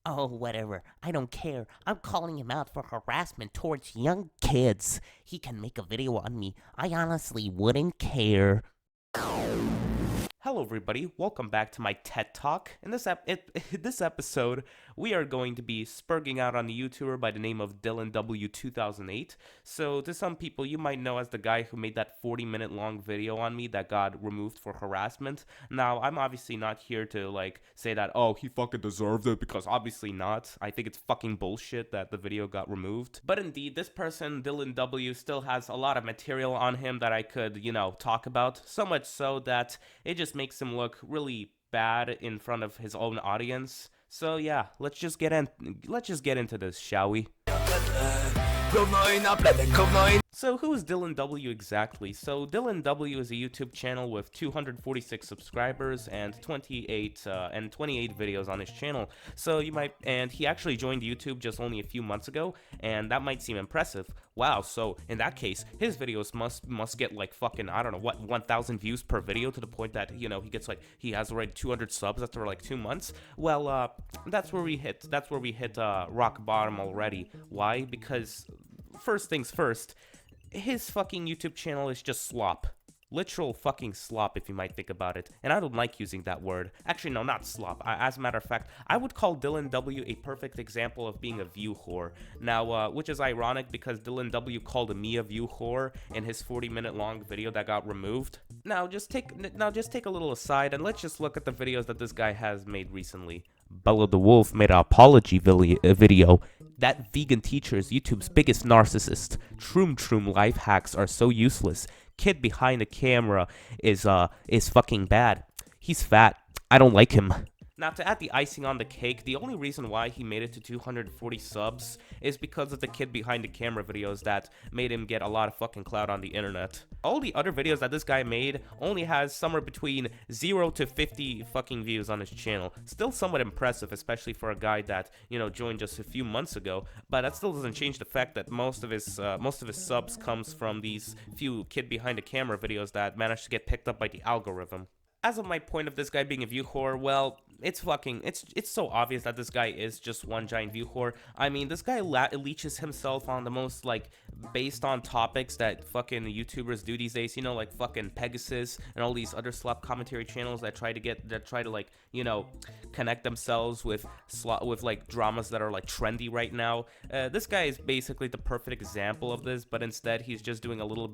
Oh, whatever. I don't care. I'm calling him out for harassment towards young kids. He can make a video on me. I honestly wouldn't care. Hello, everybody. Welcome back to my TED Talk. In this episode, we are going to be spurging out on a YouTuber by the name of Dylinw 2008. So, to some people, you might know as the guy who made that 40-minute long video on me that got removed for harassment. Now, I'm obviously not here to say that, oh, he fucking deserved it, because obviously not. I think it's fucking bullshit that the video got removed. But indeed, this person, Dylinw, still has a lot of material on him that I could, talk about. So much so that it just makes him look really bad in front of his own audience. So yeah, let's just get into this, shall we? So who is Dylinw exactly? So Dylinw is a YouTube channel with 246 subscribers and 28 videos on his channel. So and he actually joined YouTube just only a few months ago, and that might seem impressive. Wow, so in that case, his videos must get like fucking, I don't know what, 1,000 views per video, to the point that, he has already 200 subs after like 2 months. Well, that's where we hit rock bottom already. Why? Because first things first, his fucking YouTube channel is just slop. Literal fucking slop, if you might think about it. And I don't like using that word. Actually, no, not slop. As a matter of fact, I would call Dylinw a perfect example of being a view whore. Now, which is ironic because Dylinw called me a view whore in his 40-minute long video that got removed. Now, just take a little aside and let's just look at the videos that this guy has made recently. Bella the Wolf made an apology video. That vegan teacher is YouTube's biggest narcissist. Troom life hacks are so useless. Kid behind the camera is fucking bad. He's fat. I don't like him. Now, to add the icing on the cake, the only reason why he made it to 240 subs is because of the kid behind the camera videos that made him get a lot of fucking clout on the internet. All the other videos that this guy made only has somewhere between 0 to 50 fucking views on his channel. Still somewhat impressive, especially for a guy that, joined just a few months ago, but that still doesn't change the fact that most of his subs comes from these few kid behind the camera videos that managed to get picked up by the algorithm. As of my point of this guy being a view whore, well, it's so obvious that this guy is just one giant view whore. I mean, this guy leeches himself on the most, based on topics that fucking YouTubers do these days, like fucking Pegasus and all these other slop commentary channels that try to connect themselves with dramas that are trendy right now. This guy is basically the perfect example of this, but instead he's just doing a little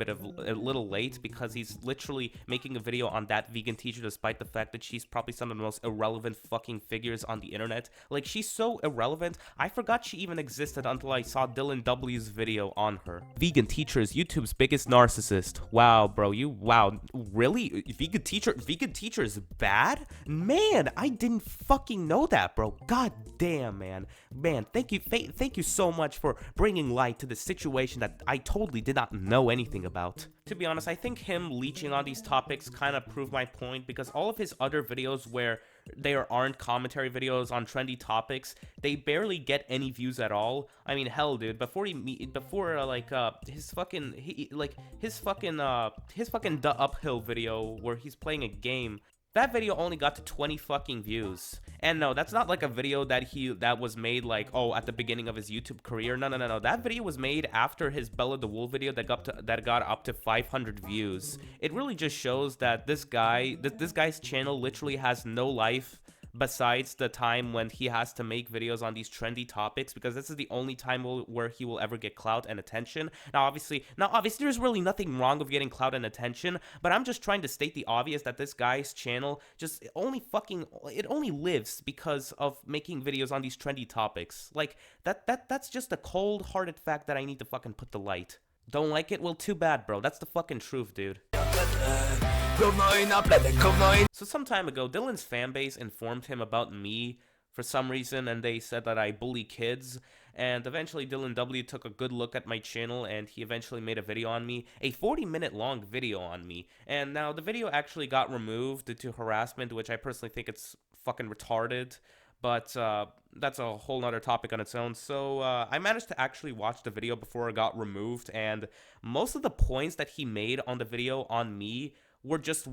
late, because he's literally making a video on that vegan teacher despite the fact that she's probably some of the most irrelevant fucking figures on the internet. Like, she's so irrelevant, I forgot she even existed until I saw Dylinw's video on her. Vegan teacher is YouTube's biggest narcissist. Wow, bro, wow, really? Vegan teacher is bad? Man, I didn't fucking know that, bro. God damn, man. Man, thank you so much for bringing light to the situation that I totally did not know anything about. To be honest, I think him leeching on these topics kind of proved my point, because all of his other videos where there aren't commentary videos on trendy topics, they barely get any views at all. I mean, hell, dude, his fucking the uphill video where he's playing a game, that video only got to 20 fucking views. And no, that's not like a video that was made at the beginning of his YouTube career. No. That video was made after his Bella the Wolf video that got up to 500 views. It really just shows that this guy's channel literally has no life besides the time when he has to make videos on these trendy topics, because this is the only time where he will ever get clout and attention. Now obviously there's really nothing wrong with getting clout and attention, but I'm just trying to state the obvious that this guy's channel just only lives because of making videos on these trendy topics. Like, that's just a cold-hearted fact that I need to fucking put to light. Don't like it? Well, too bad, bro. That's the fucking truth, dude. So some time ago, Dylan's fanbase informed him about me for some reason, and they said that I bully kids. And eventually Dylinw took a good look at my channel, and he eventually made a video on me, a 40-minute long video on me. And now the video actually got removed due to harassment, which I personally think it's fucking retarded. But that's a whole nother topic on its own. So I managed to actually watch the video before it got removed, and most of the points that he made on the video on me were just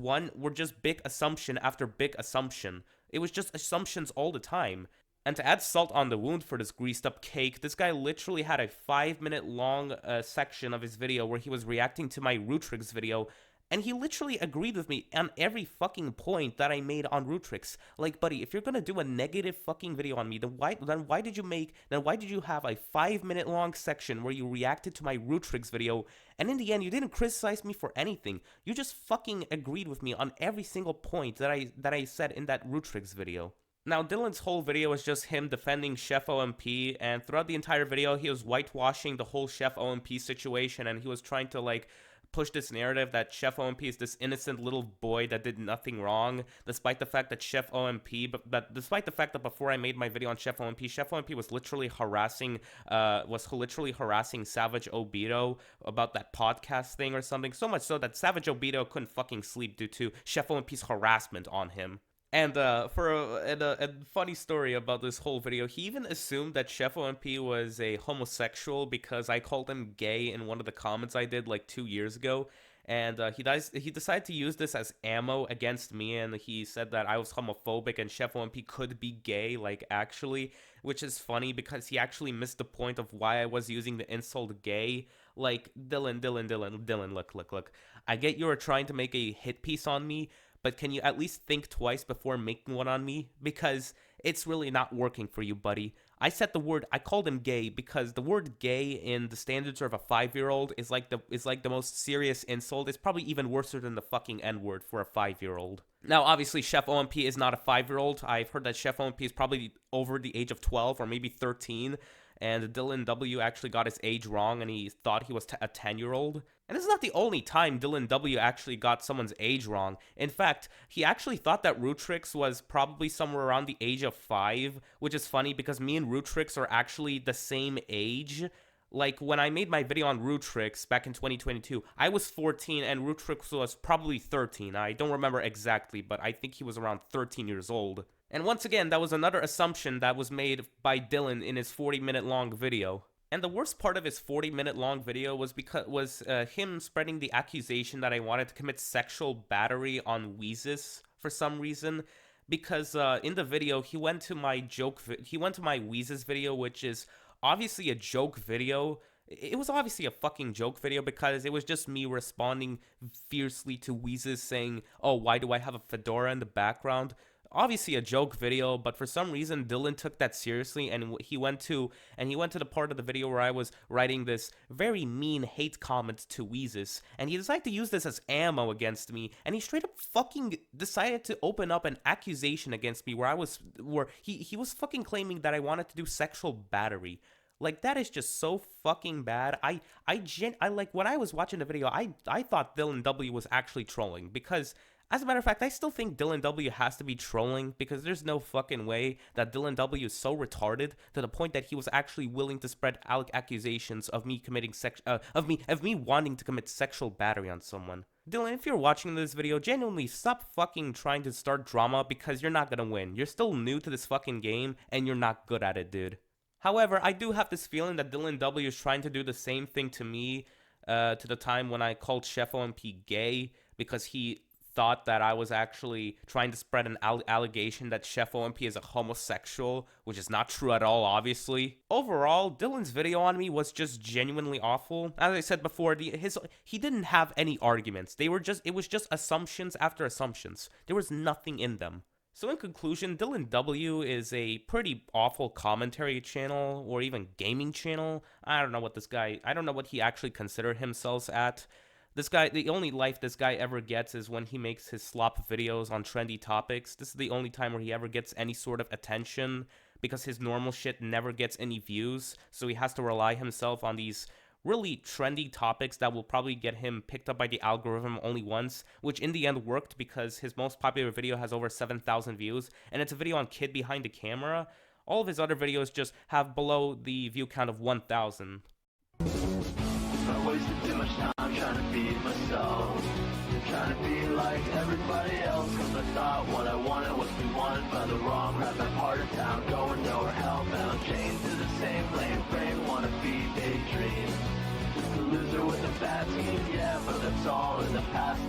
big assumption after big assumption. It was just assumptions all the time. And to add salt on the wound for this greased up cake, this guy literally had a 5-minute long section of his video where he was reacting to my Rootrix video, and he literally agreed with me on every fucking point that I made on Rootrix. Like, buddy, if you're gonna do a negative fucking video on me, then why did you have a 5-minute long section where you reacted to my Rootrix video, and in the end you didn't criticize me for anything. You just fucking agreed with me on every single point that I said in that Rootrix video. Now, Dylan's whole video was just him defending Chef OMP, and throughout the entire video, he was whitewashing the whole Chef OMP situation, and he was trying to, like, push this narrative that Chef OMP is this innocent little boy that did nothing wrong, despite the fact that despite the fact that before I made my video on Chef OMP was literally harassing Savage Obito about that podcast thing or something, so much so that Savage Obito couldn't fucking sleep due to Chef OMP's harassment on him. And for a funny story about this whole video, he even assumed that Chef OMP was a homosexual because I called him gay in one of the comments I did like 2 years ago. And he decided to use this as ammo against me, and he said that I was homophobic and Chef OMP could be gay, like, actually, which is funny because he actually missed the point of why I was using the insult gay. Like, Dylan, look. I get you are trying to make a hit piece on me, but can you at least think twice before making one on me? Because it's really not working for you, buddy. I called him gay because the word gay in the standards of a 5-year-old is like the most serious insult. It's probably even worse than the fucking N-word for a 5-year-old. Now, obviously, Chef OMP is not a 5-year-old. I've heard that Chef OMP is probably over the age of 12 or maybe 13. And Dylan W actually got his age wrong, and he thought he was a 10-year-old. And this is not the only time Dylan W actually got someone's age wrong. In fact, he actually thought that Rootrix was probably somewhere around the age of 5, which is funny because me and Rootrix are actually the same age. Like, when I made my video on Rootrix back in 2022, I was 14 and Rootrix was probably 13. I don't remember exactly, but I think he was around 13 years old. And once again, that was another assumption that was made by Dylan in his 40-minute long video. And the worst part of his 40-minute long video was him spreading the accusation that I wanted to commit sexual battery on Weezus for some reason. Because in the video, he went to my Weezus video, which is obviously a joke video. It was obviously a fucking joke video because it was just me responding fiercely to Weezus saying, "Oh, why do I have a fedora in the background?" Obviously a joke video, but for some reason Dylan took that seriously, and he went to the part of the video where I was writing this very mean hate comment to Weezus, and he decided to use this as ammo against me, and he straight up fucking decided to open up an accusation against me where he was fucking claiming that I wanted to do sexual battery. Like, that is just so fucking bad. I like, when I was watching the video, I thought Dylan W was actually trolling, because as a matter of fact, I still think Dylan W has to be trolling, because there's no fucking way that Dylan W is so retarded to the point that he was actually willing to spread accusations of me committing of me wanting to commit sexual battery on someone. Dylan, if you're watching this video, genuinely stop fucking trying to start drama, because you're not gonna win. You're still new to this fucking game, and you're not good at it, dude. However, I do have this feeling that Dylan W is trying to do the same thing to me, to the time when I called Chef OMP gay, because he thought that I was actually trying to spread an allegation that Chef OMP is a homosexual, which is not true at all, obviously. Overall, Dylan's video on me was just genuinely awful. As I said before, he didn't have any arguments. It was just assumptions after assumptions. There was nothing in them. So in conclusion, Dylan W is a pretty awful commentary channel, or even gaming channel. I don't know what he actually considered himself at. This guy, the only life this guy ever gets is when he makes his slop videos on trendy topics. This is the only time where he ever gets any sort of attention, because his normal shit never gets any views, so he has to rely himself on these really trendy topics that will probably get him picked up by the algorithm only once, which in the end worked because his most popular video has over 7,000 views, and it's a video on kid behind the camera. All of his other videos just have below the view count of 1,000. I wasted too much time trying to be myself, trying to be like everybody else, cause I thought what I wanted was be wanted by the wrong rapper part of town, going nowhere, hellbound, chained to the same lame frame, wanna be daydream, just a loser with a bad team, yeah, but that's all in the past